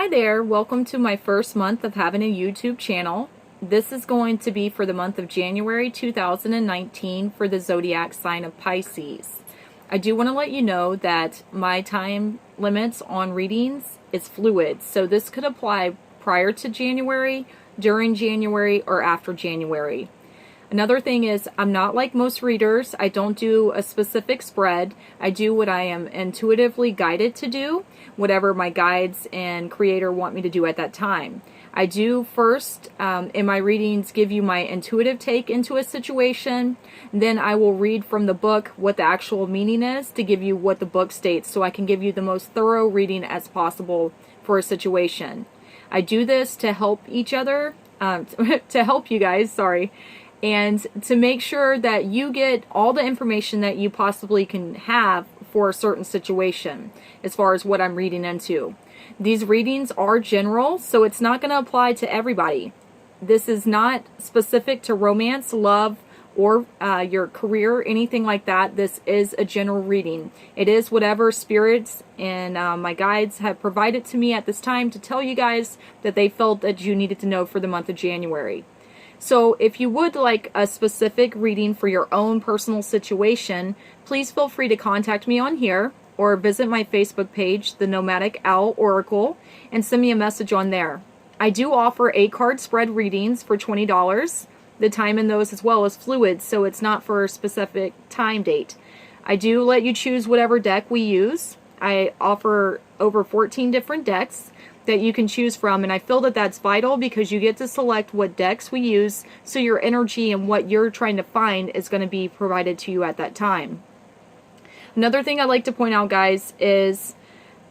Hi there, welcome to my first month of having a YouTube channel. This is going to be for the month of January 2019 for the zodiac sign of Pisces. I do want to let you know that my time limits on readings is fluid, so this could apply prior to January, during January, or after January. Another thing is, I'm not like most readers. I don't do a specific spread. I do what I am intuitively guided to do, whatever my guides and creator want me to do at that time. I do first, in my readings, give you my intuitive take into a situation. Then I will read from the book what the actual meaning is to give you what the book states, so I can give you the most thorough reading as possible for a situation. I do this to help each other, to help you guys, sorry, and to make sure that you get all the information that you possibly can have for a certain situation as far as what I'm reading into. These readings are general, so it's not going to apply to everybody. This is not specific to romance, love, or your career, anything like that. This is a general reading. It is whatever spirits and my guides have provided to me at this time to tell you guys that they felt that you needed to know for the month of January. So if you would like a specific reading for your own personal situation, please feel free to contact me on here or visit my Facebook page, The Nomadic Owl Oracle, and send me a message on there. I do offer 8-card spread readings for $20. The time in those as well is fluid, so it's not for a specific time date. I do let you choose whatever deck we use. I offer over 14 different decks that you can choose from, and I feel that that's vital because you get to select what decks we use, so your energy and what you're trying to find is going to be provided to you at that time. Another thing I'd like to point out, guys, is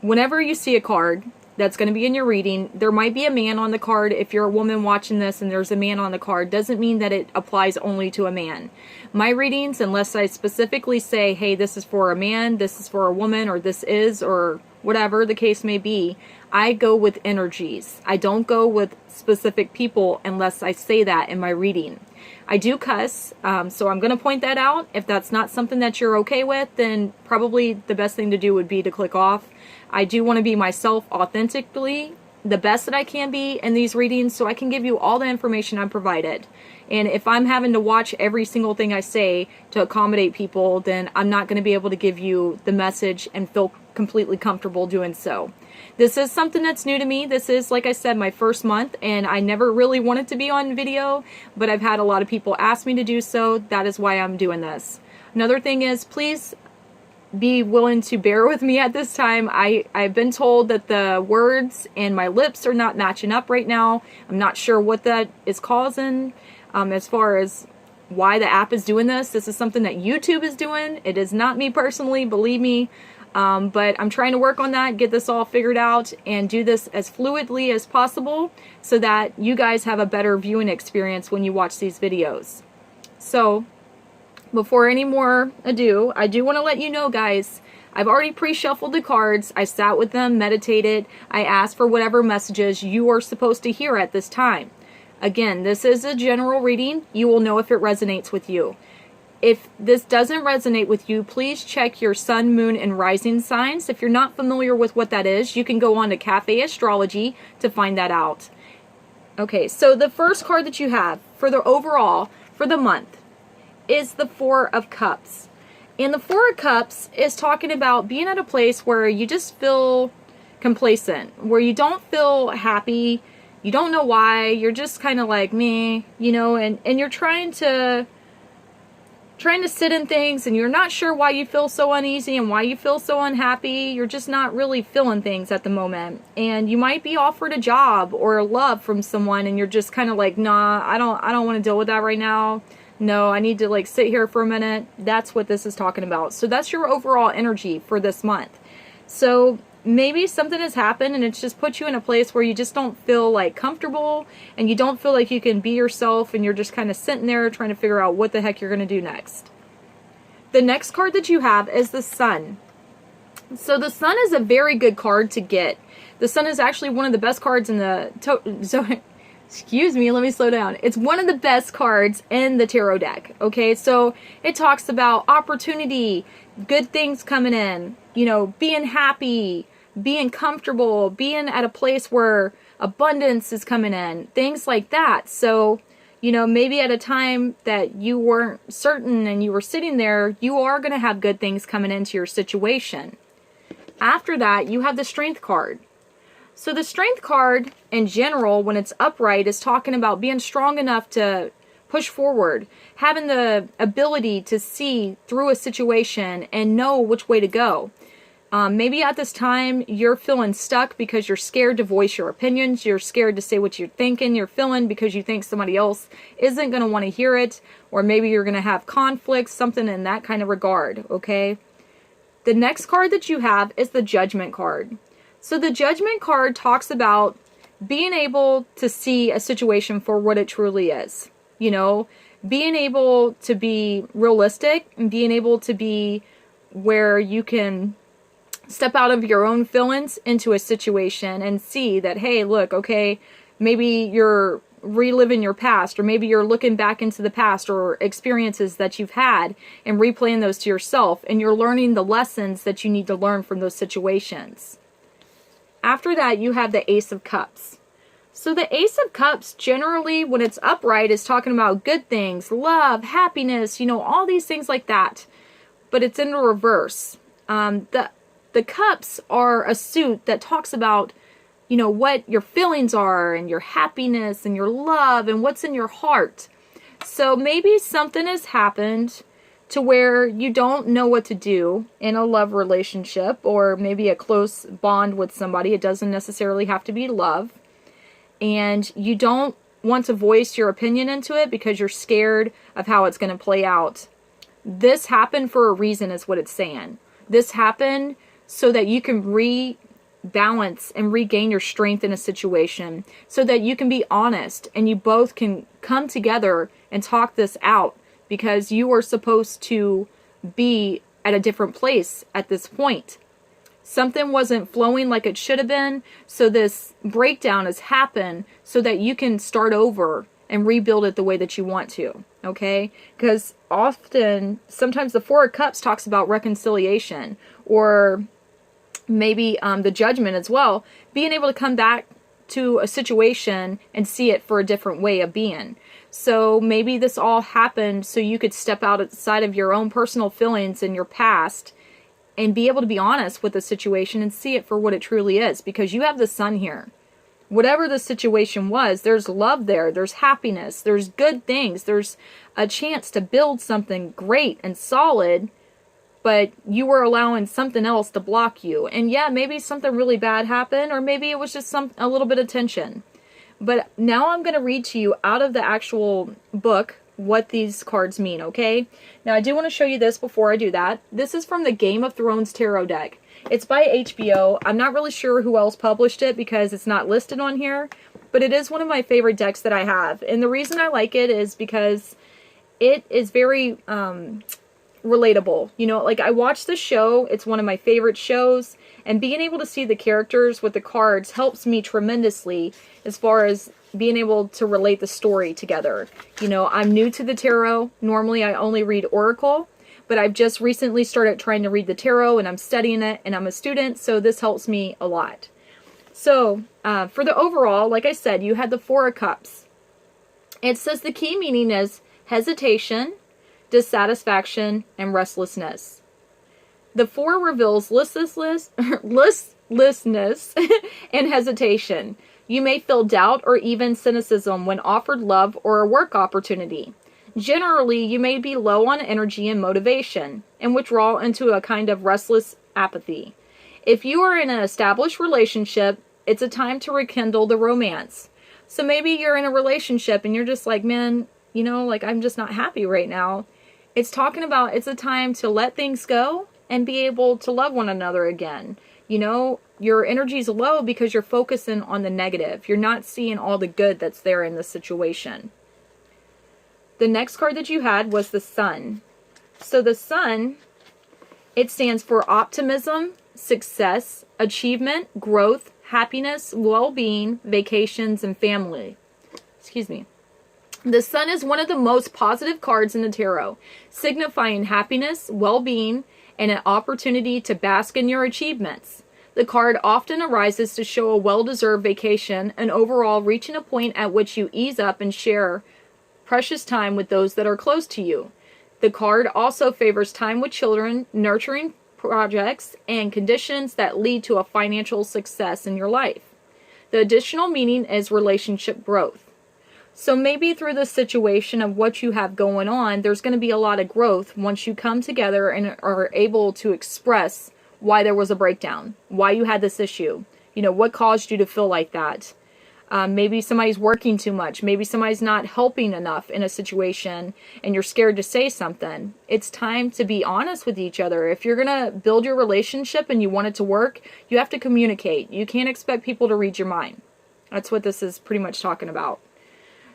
whenever you see a card that's going to be in your reading, there might be a man on the card. If you're a woman watching this and there's a man on the card, doesn't mean that it applies only to a man. My readings, unless I specifically say, hey, this is for a man, this is for a woman, or this is, or whatever the case may be, I go with energies. I don't go with specific people unless I say that in my reading. I do cuss, so I'm going to point that out. If that's not something that you're okay with, then probably the best thing to do would be to click off. I do want to be myself authentically, the best that I can be in these readings, so I can give you all the information I'm provided. And if I'm having to watch every single thing I say to accommodate people, then I'm not going to be able to give you the message and feel completely comfortable doing so. This is something that's new to me. This is, like I said, my first month, and I never really wanted to be on video, but I've had a lot of people ask me to do so. That is why I'm doing this. Another thing is, please be willing to bear with me at this time. I've been told that the words and my lips are not matching up right now. I'm not sure what that is causing as far as why the app is doing this. This is something that YouTube is doing. It is not me personally, believe me. But I'm trying to work on that, get this all figured out, and do this as fluidly as possible so that you guys have a better viewing experience when you watch these videos. So, before any more ado, I do want to let you know, guys, I've already pre-shuffled the cards. I sat with them, meditated. I asked for whatever messages you are supposed to hear at this time. Again, this is a general reading. You will know if it resonates with you. If this doesn't resonate with you, please check your sun, moon, and rising signs. If you're not familiar with what that is, you can go on to Cafe Astrology to find that out. Okay, so the first card that you have for the overall, for the month, is the Four of Cups. And the Four of Cups is talking about being at a place where you just feel complacent, where you don't feel happy, you don't know why, you're just kind of like, meh, you know, and you're trying to sit in things, and you're not sure why you feel so uneasy and why you feel so unhappy. You're just not really feeling things at the moment, and you might be offered a job or a love from someone, and you're just kind of like, nah, I don't want to deal with that right now. No, I need to like sit here for a minute. That's what this is talking about. So that's your overall energy for this month. So maybe something has happened and it's just put you in a place where you just don't feel like comfortable, and you don't feel like you can be yourself, and you're just kind of sitting there trying to figure out what the heck you're going to do next. The next card that you have is the Sun. So the Sun is a very good card to get. The Sun is actually one of the best cards in the excuse me, let me slow down. It's one of the best cards in the tarot deck. Okay, so it talks about opportunity, good things coming in, you know, being happy, being comfortable, being at a place where abundance is coming in, things like that. So, maybe at a time that you weren't certain and you were sitting there, you are going to have good things coming into your situation. After that, you have the Strength card. So the Strength card in general, when it's upright, is talking about being strong enough to push forward, having the ability to see through a situation and know which way to go. Maybe at this time you're feeling stuck because you're scared to voice your opinions. You're scared to say what you're thinking, you're feeling, because you think somebody else isn't going to want to hear it. Or maybe you're going to have conflicts, something in that kind of regard, okay? The next card that you have is the Judgment card. So the Judgment card talks about being able to see a situation for what it truly is. Being able to be realistic and being able to be where you can step out of your own feelings into a situation and see that, hey, look, okay, maybe you're reliving your past, or maybe you're looking back into the past or experiences that you've had and replaying those to yourself, and you're learning the lessons that you need to learn from those situations. After that, you have the Ace of Cups. So the Ace of Cups, generally, when it's upright, is talking about good things, love, happiness, all these things like that. But it's in the reverse. The cups are a suit that talks about, what your feelings are and your happiness and your love and what's in your heart. So maybe something has happened to where you don't know what to do in a love relationship, or maybe a close bond with somebody. It doesn't necessarily have to be love. And you don't want to voice your opinion into it because you're scared of how it's going to play out. This happened for a reason, is what it's saying. This happened so that you can rebalance and regain your strength in a situation, so that you can be honest and you both can come together and talk this out, because you are supposed to be at a different place at this point. Something wasn't flowing like it should have been, so this breakdown has happened so that you can start over and rebuild it the way that you want to, okay? Because sometimes the Four of Cups talks about reconciliation, or maybe the Judgment as well, being able to come back to a situation and see it for a different way of being. So maybe this all happened so you could step outside of your own personal feelings in your past and be able to be honest with the situation and see it for what it truly is, because you have the Sun here. Whatever the situation was, there's love there, there's happiness, there's good things, there's a chance to build something great and solid, but you were allowing something else to block you. And yeah, maybe something really bad happened, or maybe it was just a little bit of tension. But now I'm going to read to you out of the actual book what these cards mean, okay? Now I do want to show you this before I do that. This is from the Game of Thrones tarot deck. It's by HBO. I'm not really sure who else published it because it's not listed on here, but it is one of my favorite decks that I have. And the reason I like it is because it is very relatable. Like, I watched the show. It's one of my favorite shows, and being able to see the characters with the cards helps me tremendously as far as being able to relate the story together. I'm new to the tarot. Normally I only read Oracle, but I've just recently started trying to read the tarot, and I'm studying it, and I'm a student, so this helps me a lot. So for the overall, like I said, you had the Four of Cups. It says the key meaning is hesitation, dissatisfaction, and restlessness. The Four reveals listlessness and hesitation. You may feel doubt or even cynicism when offered love or a work opportunity. Generally, you may be low on energy and motivation, and withdraw into a kind of restless apathy. If you are in an established relationship, it's a time to rekindle the romance. So maybe you're in a relationship and you're just like, man, I'm just not happy right now. It's talking about it's a time to let things go and be able to love one another again. Your energy's low because you're focusing on the negative. You're not seeing all the good that's there in the situation. The next card that you had was the Sun. So the Sun, it stands for optimism, success, achievement, growth, happiness, well-being, vacations, and family. Excuse me. The Sun is one of the most positive cards in the tarot, signifying happiness, well-being, and an opportunity to bask in your achievements. The card often arises to show a well-deserved vacation and overall reaching a point at which you ease up and share precious time with those that are close to you. The card also favors time with children, nurturing projects, and conditions that lead to a financial success in your life. The additional meaning is relationship growth. So maybe through the situation of what you have going on, there's going to be a lot of growth once you come together and are able to express why there was a breakdown, why you had this issue, what caused you to feel like that. Maybe somebody's working too much. Maybe somebody's not helping enough in a situation and you're scared to say something. It's time to be honest with each other. If you're going to build your relationship and you want it to work, you have to communicate. You can't expect people to read your mind. That's what this is pretty much talking about.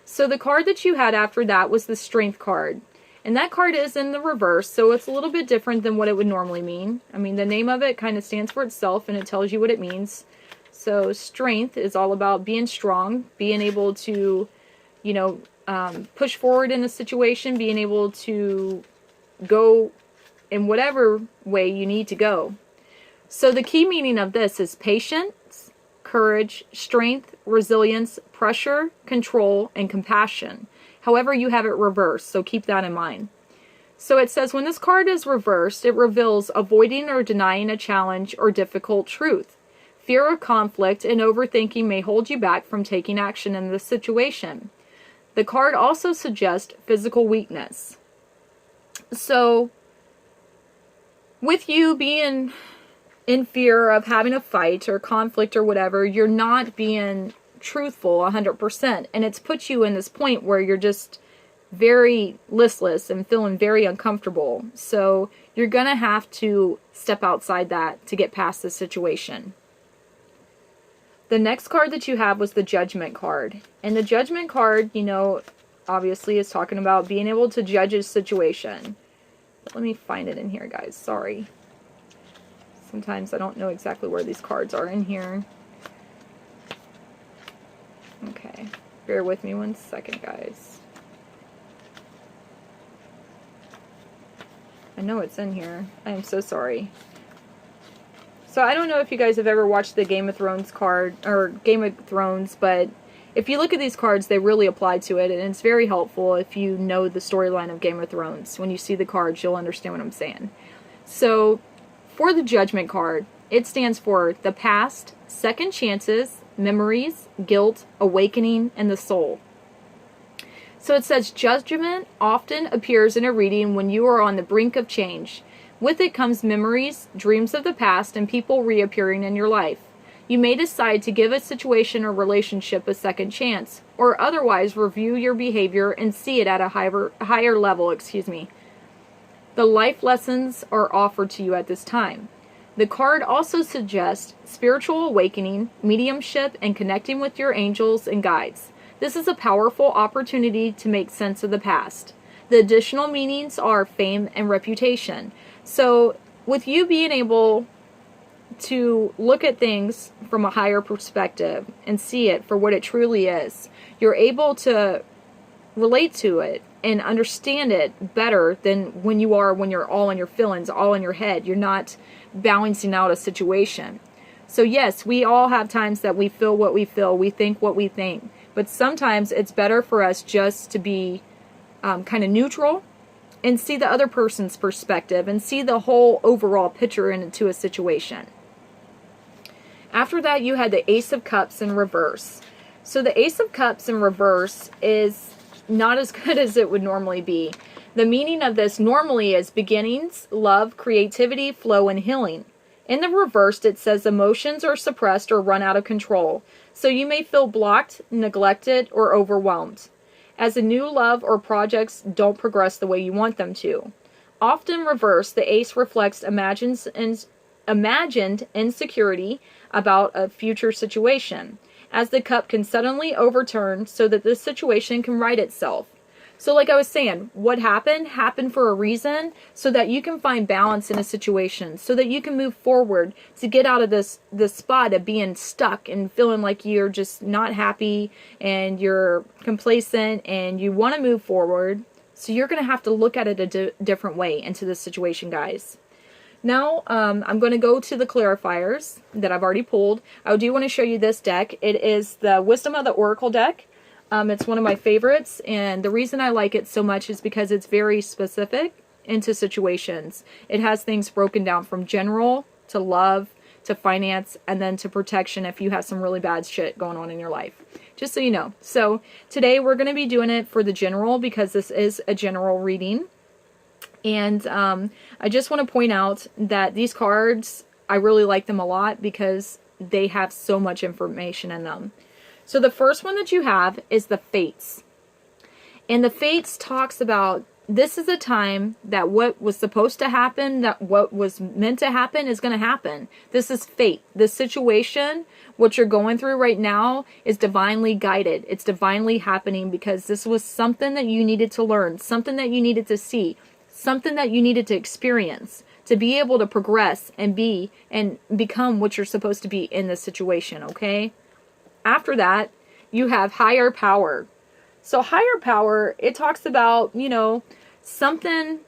So the card that you had after that was the Strength card. And that card is in the reverse, so it's a little bit different than what it would normally mean. I mean, the name of it kind of stands for itself, and it tells you what it means. So strength is all about being strong, being able to, push forward in a situation, being able to go in whatever way you need to go. So the key meaning of this is patience, courage, strength, resilience, pressure, control, and compassion. However, you have it reversed, so keep that in mind. So it says when this card is reversed, it reveals avoiding or denying a challenge or difficult truth. Fear of conflict and overthinking may hold you back from taking action in this situation. The card also suggests physical weakness. So with you being in fear of having a fight or conflict or whatever, you're not being truthful 100%, and it's put you in this point where you're just very listless and feeling very uncomfortable. So you're gonna have to step outside that to get past the situation. The next card that you have was the Judgment card, and the Judgment card, obviously is talking about being able to judge a situation. Let me find it in here, guys. Sorry, sometimes I don't know exactly where these cards are in here. Okay, bear with me 1 second, guys. I know it's in here. I am so sorry. So I don't know if you guys have ever watched the Game of Thrones but if you look at these cards, they really apply to it, and it's very helpful if you know the storyline of Game of Thrones. When you see the cards, you'll understand what I'm saying. So for the Judgment card, it stands for the past, second chances, memories, guilt, awakening, and the soul. So it says judgment often appears in a reading when you are on the brink of change. With it comes memories, dreams of the past, and people reappearing in your life. You may decide to give a situation or relationship a second chance, or otherwise review your behavior and see it at a higher level. The life lessons are offered to you at this time. The card also suggests spiritual awakening, mediumship, and connecting with your angels and guides. This is a powerful opportunity to make sense of the past. The additional meanings are fame and reputation. So with you being able to look at things from a higher perspective and see it for what it truly is, you're able to relate to it and understand it better than when you're all in your feelings, all in your head. You're not balancing out a situation. So yes, we all have times that we feel what we feel, we think what we think, but sometimes it's better for us just to be kind of neutral and see the other person's perspective and see the whole overall picture into a situation. After that, you had the Ace of Cups in reverse. So the Ace of Cups in reverse is not as good as it would normally be. The meaning of this normally is beginnings, love, creativity, flow, and healing. In the reversed, it says emotions are suppressed or run out of control. So you may feel blocked, neglected, or overwhelmed, as a new love or projects don't progress the way you want them to. Often reversed, the Ace reflects imagined insecurity about a future situation, as the cup can suddenly overturn so that this situation can right itself. So like I was saying, what happened for a reason, so that you can find balance in a situation, so that you can move forward to get out of this spot of being stuck and feeling like you're just not happy and you're complacent and you want to move forward. So you're going to have to look at it a different way into this situation, guys. Now, I'm going to go to the clarifiers that I've already pulled. I do want to show you this deck. It is the Wisdom of the Oracle deck. It's one of my favorites, and the reason I like it so much is because it's very specific into situations. It has things broken down from general to love to finance and then to protection if you have some really bad shit going on in your life. Just so you know. So today we're going to be doing it for the general because this is a general reading. And I just want to point out that these cards, I really like them a lot because they have so much information in them. So the first one that you have is the Fates. And the Fates talks about this is a time that what was supposed to happen, that what was meant to happen is going to happen. This is fate. This situation, what you're going through right now, is divinely guided. It's divinely happening because this was something that you needed to learn, something that you needed to see, something that you needed to experience to be able to progress and be and become what you're supposed to be in this situation, okay? After that, you have higher power. So higher power, it talks about, you know, something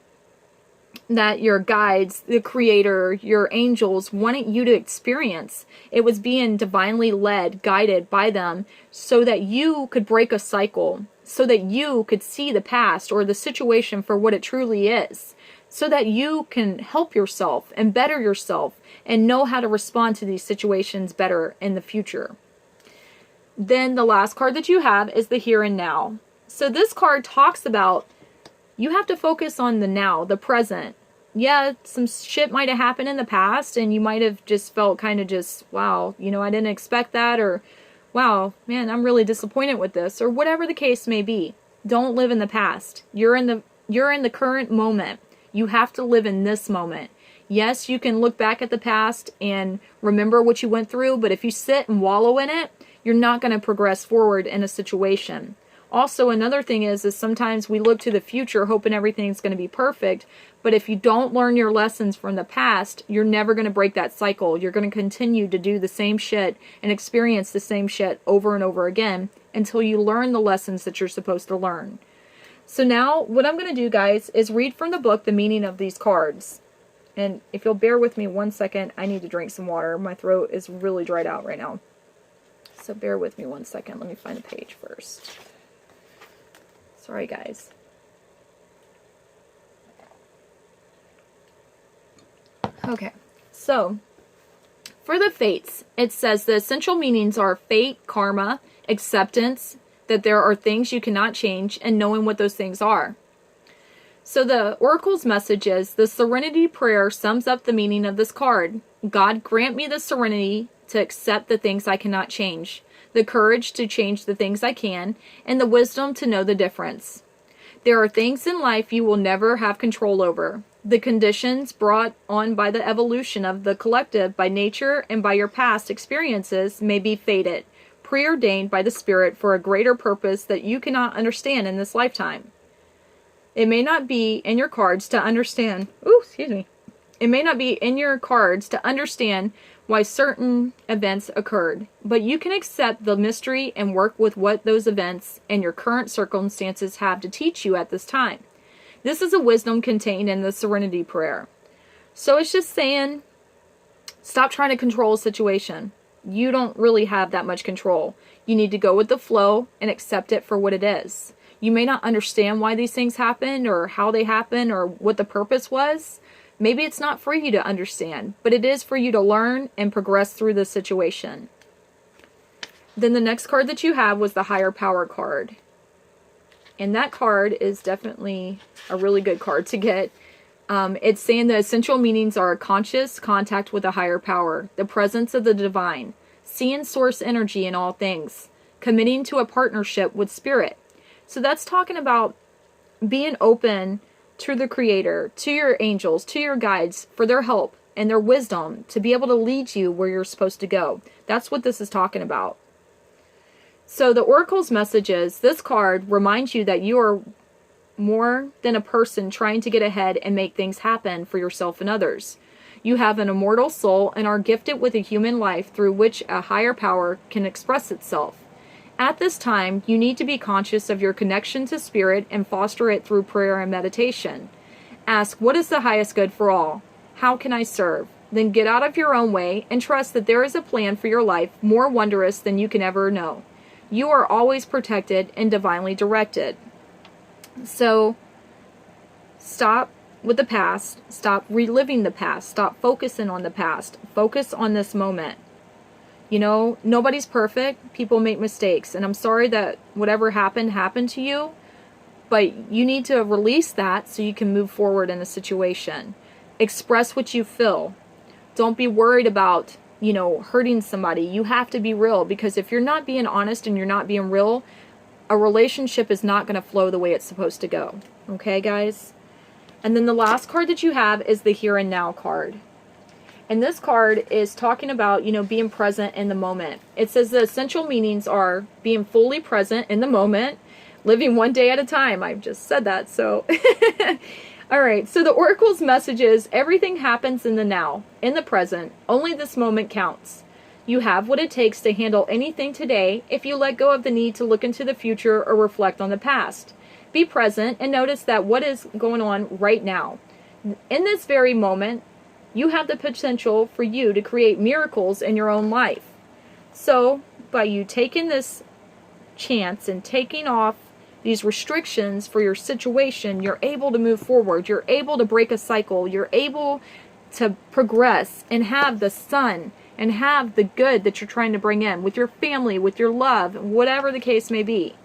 that your guides, the creator, your angels wanted you to experience. It was being divinely led, guided by them so that you could break a cycle, so that you could see the past or the situation for what it truly is, so that you can help yourself and better yourself and know how to respond to these situations better in the future. Then the last card that you have is the Here and Now. So this card talks about you have to focus on the now, the present. Yeah, some shit might have happened in the past and you might have just felt kind of just, wow, you know, I didn't expect that, or wow, man, I'm really disappointed with this, or whatever the case may be. Don't live in the past. You're in the current moment. You have to live in this moment. Yes, you can look back at the past and remember what you went through, but if you sit and wallow in it, you're not going to progress forward in a situation. Also, another thing is sometimes we look to the future hoping everything's going to be perfect, but if you don't learn your lessons from the past, you're never going to break that cycle. You're going to continue to do the same shit and experience the same shit over and over again until you learn the lessons that you're supposed to learn. So now, what I'm going to do, guys, is read from the book the meaning of these cards. And if you'll bear with me 1 second, I need to drink some water. My throat is really dried out right now. So bear with me 1 second. Let me find the page first. Sorry, guys. Okay, so for the Fates, it says the essential meanings are fate, karma, acceptance, that there are things you cannot change, and knowing what those things are. So the Oracle's message is, the Serenity Prayer sums up the meaning of this card. God, grant me the serenity to accept the things I cannot change, the courage to change the things I can, and the wisdom to know the difference. There are things in life you will never have control over. The conditions brought on by the evolution of the collective, by nature, and by your past experiences may be fated, preordained by the Spirit for a greater purpose that you cannot understand in this lifetime. It may not be in your cards to understand. It may not be in your cards to understand why certain events occurred, but you can accept the mystery and work with what those events and your current circumstances have to teach you at this time. This is a wisdom contained in the Serenity Prayer. So it's just saying, stop trying to control a situation. You don't really have that much control. You need to go with the flow and accept it for what it is. You may not understand why these things happened or how they happened or what the purpose was. Maybe it's not for you to understand, but it is for you to learn and progress through the situation. Then the next card that you have was the Higher Power card. And that card is definitely a really good card to get. It's saying the essential meanings are conscious contact with a higher power, the presence of the divine, seeing source energy in all things, committing to a partnership with spirit. So that's talking about being open to the Creator, to your angels, to your guides for their help and their wisdom to be able to lead you where you're supposed to go. That's what this is talking about. So the Oracle's message is, this card reminds you that you are more than a person trying to get ahead and make things happen for yourself and others. You have an immortal soul and are gifted with a human life through which a higher power can express itself. At this time, you need to be conscious of your connection to spirit and foster it through prayer and meditation. Ask, what is the highest good for all? How can I serve? Then get out of your own way and trust that there is a plan for your life more wondrous than you can ever know. You are always protected and divinely directed. So stop with the past. Stop reliving the past. Stop focusing on the past. Focus on this moment. You know, nobody's perfect. People make mistakes. And I'm sorry that whatever happened to you. But you need to release that so you can move forward in the situation. Express what you feel. Don't be worried about, you know, hurting somebody. You have to be real, because if you're not being honest and you're not being real, a relationship is not going to flow the way it's supposed to go. Okay, guys? And then the last card that you have is the Here and Now card. And this card is talking about, you know, being present in the moment. It says the essential meanings are being fully present in the moment, living one day at a time. I've just said that, so... All right, so the Oracle's message is everything happens in the now, in the present. Only this moment counts. You have what it takes to handle anything today if you let go of the need to look into the future or reflect on the past. Be present and notice that what is going on right now. In this very moment, you have the potential for you to create miracles in your own life. So, by you taking this chance and taking off these restrictions for your situation, you're able to move forward. You're able to break a cycle. You're able to progress and have the sun and have the good that you're trying to bring in with your family, with your love, whatever the case may be.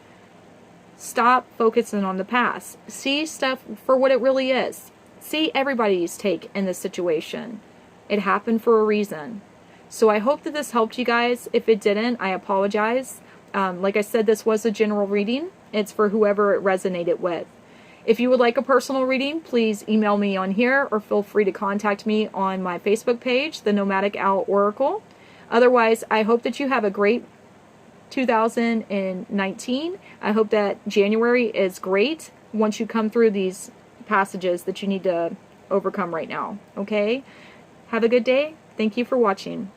Stop focusing on the past. See stuff for what it really is. See everybody's take in this situation. It happened for a reason. So I hope that this helped you guys. If it didn't, I apologize. Like I said, this was a general reading. It's for whoever it resonated with. If you would like a personal reading, please email me on here or feel free to contact me on my Facebook page, The Nomadic Owl Oracle. Otherwise, I hope that you have a great 2019. I hope that January is great once you come through these passages that you need to overcome right now. Okay? Have a good day. Thank you for watching.